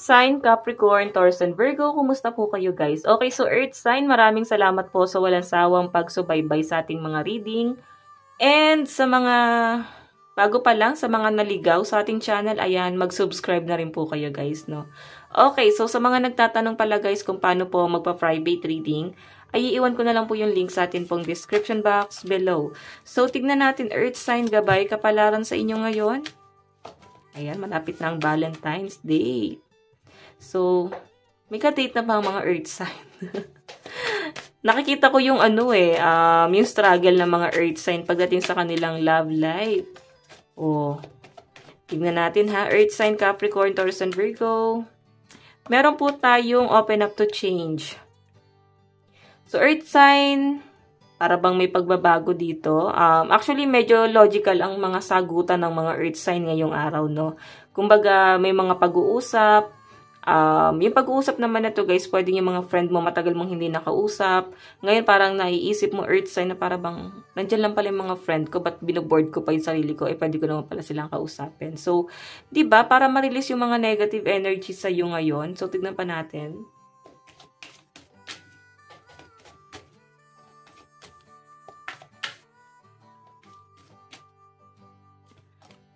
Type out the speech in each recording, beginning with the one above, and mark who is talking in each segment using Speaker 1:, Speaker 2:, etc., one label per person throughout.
Speaker 1: sign, Capricorn, Taurus, and Virgo, kumusta po kayo guys? Okay, so Earth sign, maraming salamat po sa walang sawang pagsubaybay sa ating mga reading. And sa mga bago pa lang, sa mga naligaw sa ating channel, ayan, mag-subscribe na rin po kayo guys, no? Okay, so sa mga nagtatanong pala guys kung paano po magpa-private reading, ay iiwan ko na lang po yung link sa atin pong description box below. So, tignan natin, Earth sign, gabay, kapalaran sa inyo ngayon. Ayan, malapit na ang Valentine's Day. So, may ka-date na ba ang mga Earth sign? Nakikita ko yung yung struggle ng mga Earth sign pagdating sa kanilang love life. Oh, tignan natin ha. Earth sign, Capricorn, Taurus, and Virgo. Meron po tayong open up to change. So, Earth sign, para bang may pagbabago dito. Actually, medyo logical ang mga sagutan ng mga Earth sign ngayong araw, no? Kumbaga, may mga pag-uusap. Yung pag-uusap naman na to guys, pwede yung mga friend mo matagal mong hindi nakausap. Ngayon parang naiisip mo Earth sign na para bang nandyan lang pala yung mga friend ko, ba't binoboard ko pa yung sarili ko, pwede ko naman pala silang kausapin. So, di ba para ma-release yung mga negative energy sa iyo ngayon. So, tignan pa natin.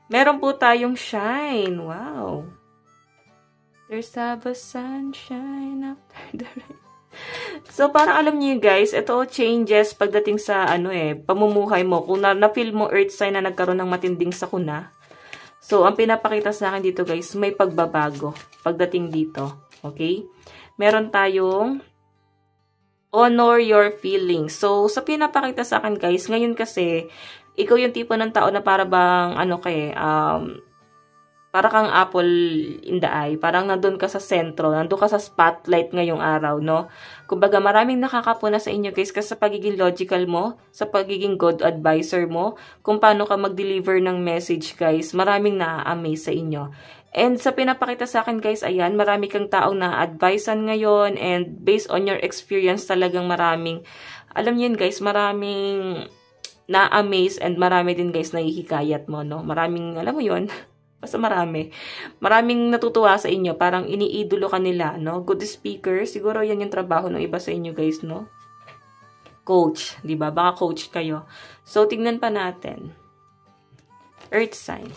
Speaker 1: Meron po tayong shine. Wow. There's a sunshine after the rain. So, parang alam niyo guys, ito changes pagdating sa pamumuhay mo. Kung na-feel mo Earth sign na nagkaroon ng matinding sakuna. So, ang pinapakita sa akin dito guys, may pagbabago pagdating dito. Okay? Meron tayong honor your feelings. So, sa pinapakita sa akin guys, ngayon kasi, ikaw yung tipo ng tao na para bang, para kang apple in the eye. Parang nandun ka sa sentro, nandun ka sa spotlight ngayong araw, no? Kumbaga, maraming nakakapuna sa inyo, guys, kasi sa pagiging logical mo, sa pagiging good advisor mo, kung paano ka mag-deliver ng message, guys, maraming na-amaze sa inyo. And sa pinapakita sa akin, guys, ayan, marami kang taong na-advisean ngayon, and based on your experience, talagang maraming, alam niyo yun, guys, maraming na-amaze, and marami din, guys, nahihikayat mo, no? Maraming, alam mo yun, basta marami. Maraming natutuwa sa inyo. Parang iniidolo ka nila, no? Good speaker. Siguro yan yung trabaho ng iba sa inyo, guys, no? Coach, di ba? Baka coach kayo. So, tignan pa natin. Earth sign.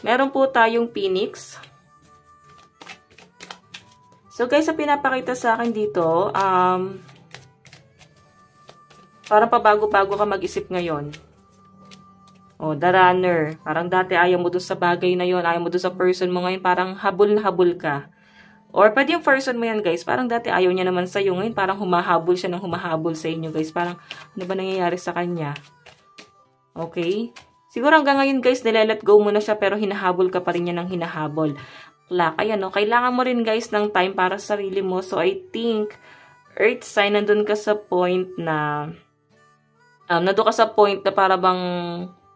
Speaker 1: Meron po tayong Phoenix. So, guys, sa pinapakita sa akin dito, parang pabago-bago ka mag-isip ngayon. O, the runner. Parang dati ayaw mo dun sa bagay na yon, ayaw mo dun sa person mo ngayon, parang habol na habol ka. Or, pwede yung person mo yan, guys. Parang dati ayaw niya naman sa'yo. Ngayon, parang humahabol siya ng humahabol sa inyo, guys. Parang, ano ba nangyayari sa kanya? Okay? Siguro hanggang ngayon, guys, nile-let go mo na siya, pero hinahabol ka pa rin niya ng hinahabol. Ayan, no? Kailangan mo rin guys ng time para sa sarili mo. So, I think, Earth sign, nandun ka sa point na, nandun ka sa point na para bang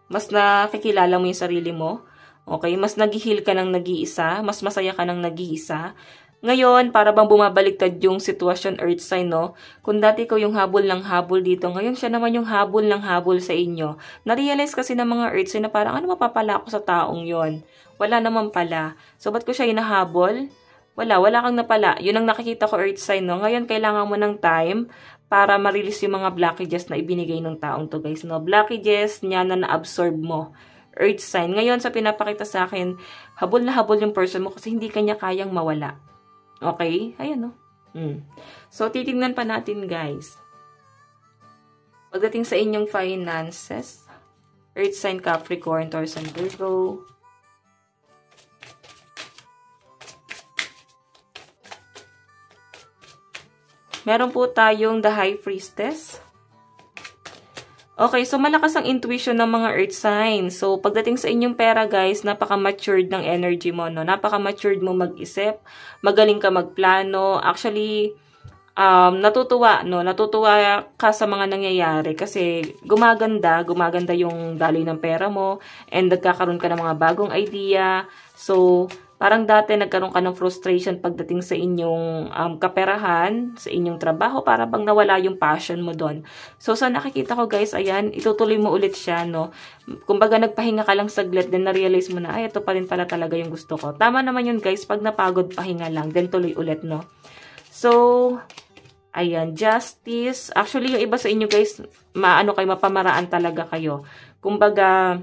Speaker 1: mas nakikilala mo yung sarili mo. Okay? Mas nag-heal ka ng nag-iisa. Mas masaya ka ng nag-iisa. Ngayon, para bang bumabaliktad yung sitwasyon, Earth sign, no? Kung dati ko yung habol ng habol dito, ngayon siya naman yung habol ng habol sa inyo. Na-realize kasi ng mga Earth sign na parang, ano mapapala ko sa taong yon? Wala naman pala. So, ba't ko siya hinahabol? Wala kang napala. Yun ang nakikita ko, Earth sign, no? Ngayon, kailangan mo ng time para ma-release yung mga blockages na ibinigay ng taong to, guys, no? Blockages niya na na-absorb mo. Earth sign. Ngayon, sa pinapakita sa akin, habol na habol yung person mo kasi hindi kanya kayang mawala. Okay? Ayan, no? So, titignan pa natin, guys. Pagdating sa inyong finances, Earth sign, Capricorn, Taurus, and Virgo. Meron po tayong the High Priestess. Okay, so malakas ang intuition ng mga Earth signs. So, pagdating sa inyong pera, guys, napaka-matured ng energy mo, no? Napaka-matured mo mag-isip, magaling ka magplano. Actually, natutuwa, no? Natutuwa ka sa mga nangyayari kasi gumaganda yung daloy ng pera mo and nagkakaroon ka ng mga bagong idea. So, Parang dati nagkaroon ka ng frustration pagdating sa inyong kaperahan, sa inyong trabaho, para bang nawala yung passion mo doon. So, sa nakikita ko guys, ayan, itutuloy mo ulit siya, no? Kumbaga, nagpahinga ka lang saglit, then na-realize mo na, ay, ito pa rin pala talaga yung gusto ko. Tama naman yun guys, pag napagod, pahinga lang, then tuloy ulit, no? So, ayan, justice. Actually, yung iba sa inyo guys, mapamaraan talaga kayo. Kumbaga,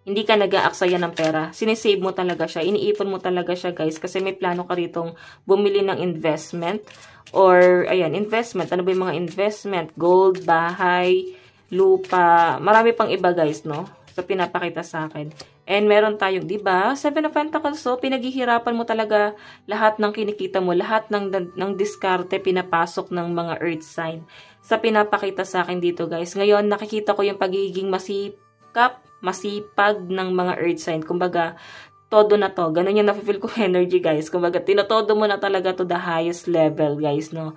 Speaker 1: hindi ka nag-aaksaya ng pera. Sinisave mo talaga siya. Iniipon mo talaga siya, guys. Kasi may plano ka ritong bumili ng investment. Or, ayan, investment. Ano ba yung mga investment? Gold, bahay, lupa. Marami pang iba, guys, no? So, pinapakita sa akin. And meron tayong, diba? Seven of Pentacles. So, pinaghihirapan mo talaga lahat ng kinikita mo. Lahat ng diskarte pinapasok ng mga earth sign. Sa pinapakita sa akin dito, guys. Ngayon, nakikita ko yung pagiging masipag ng mga earth sign. Kumbaga, todo na to. Ganun yung nafe-feel ko energy, guys. Kumbaga, tinotodo mo na talaga to the highest level, guys, no?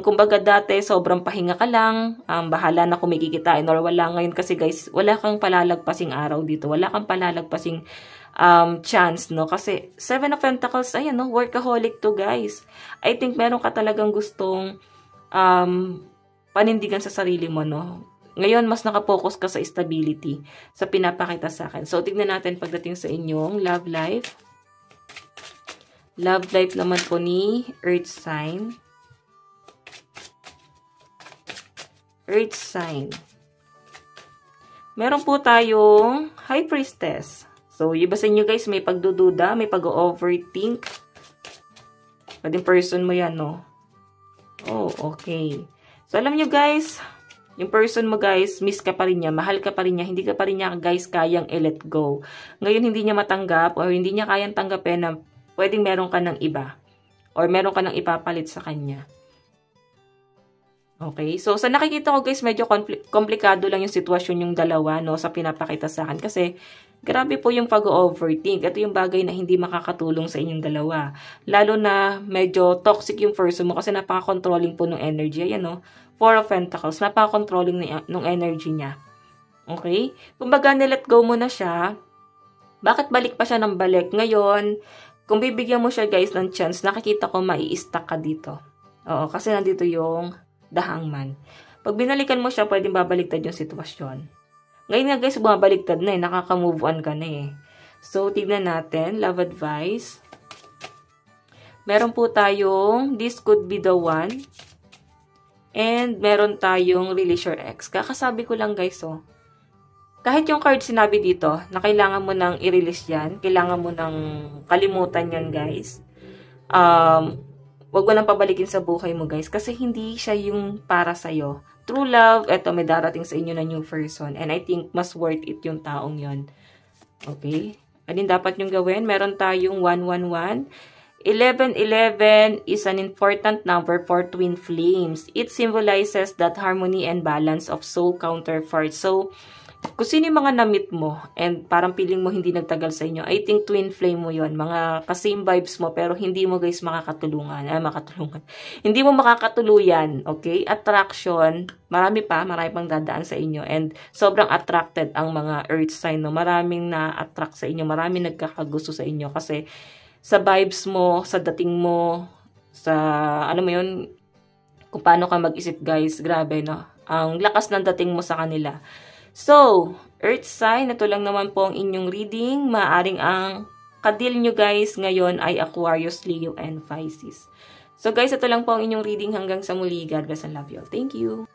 Speaker 1: Kumbaga, dati, sobrang pahinga ka lang. Bahala na kung may kikitain or wala. Ngayon kasi, guys, wala kang palalagpasing araw dito. Wala kang palalagpasing chance, no? Kasi, Seven of Pentacles, ayan, no? Workaholic to, guys. I think meron ka talagang gustong panindigan sa sarili mo, no? Ngayon, mas nakapokus ka sa stability sa pinapakita sa akin. So, tignan natin pagdating sa inyong love life. Love life naman po ni Earth Sign. Earth Sign. Meron po tayong High Priestess. So, iba sa inyo guys, may pagdududa, may pag-overthink. Pwedeng person mo yan, no? Oh, okay. So, alam nyo guys, yung person mo guys, miss ka pa rin niya, mahal ka pa rin niya, hindi ka pa rin niya guys kayang i-let go. Ngayon hindi niya matanggap o hindi niya kayang tanggapin na pwedeng meron ka ng iba or meron ka ng ipapalit sa kanya. Okay, so sa nakikita ko guys, medyo komplikado lang yung sitwasyon yung dalawa, no, sa pinapakita sa akin kasi grabe po yung pag-overthink. Ito yung bagay na hindi makakatulong sa inyong dalawa. Lalo na medyo toxic yung person mo kasi napaka-controlling po ng energy. Ayan, no? Four of Pentacles. Napaka-controlling ng energy niya. Okay? Kumbaga, nilet go mo na siya. Bakit balik pa siya ng balik? Ngayon, kung bibigyan mo siya guys ng chance, nakikita ko mai-stuck ka dito. Oo, kasi nandito yung The Hangman. Pag binalikan mo siya, pwedeng babaliktad yung sitwasyon. Ngayon nga guys, bumabaliktad na eh. Nakaka-move on ka na eh. So, tignan natin. Love advice. Meron po tayong this could be the one. And meron tayong release your ex. Kakasabi ko lang guys, oh. Kahit yung card sinabi dito, na kailangan mo nang i-release yan. Kailangan mo nang kalimutan yan guys. Wag mo nang pabalikin sa buhay mo guys. Kasi hindi siya yung para sa'yo. True love, eto may darating sa inyo na new person. And I think mas worth it yung taong yon. Okay? Alin dapat yung gawin? Meron tayong 111. 1111 is an important number for twin flames. It symbolizes that harmony and balance of soul counterparts. So, kung sino yung mga na-meet mo and parang feeling mo hindi nagtagal sa inyo, I think twin flame mo yon, mga ka-same vibes mo pero hindi mo guys makakatulungan. Hindi mo makakatuluyan, okay? Attraction, marami pang dadaan sa inyo and sobrang attracted ang mga earth sign, no? Maraming na-attract sa inyo, maraming nagkakagusto sa inyo kasi sa vibes mo, sa dating mo, sa ano mo yun, kung paano ka mag-isip guys, grabe no? Ang lakas ng dating mo sa kanila. So, Earth sign, ito lang naman po ang inyong reading. Maaring ang kadil nyo guys ngayon ay Aquarius, Leo, and Pisces. So guys, ito lang po ang inyong reading hanggang sa muli. God bless and love you all. Thank you!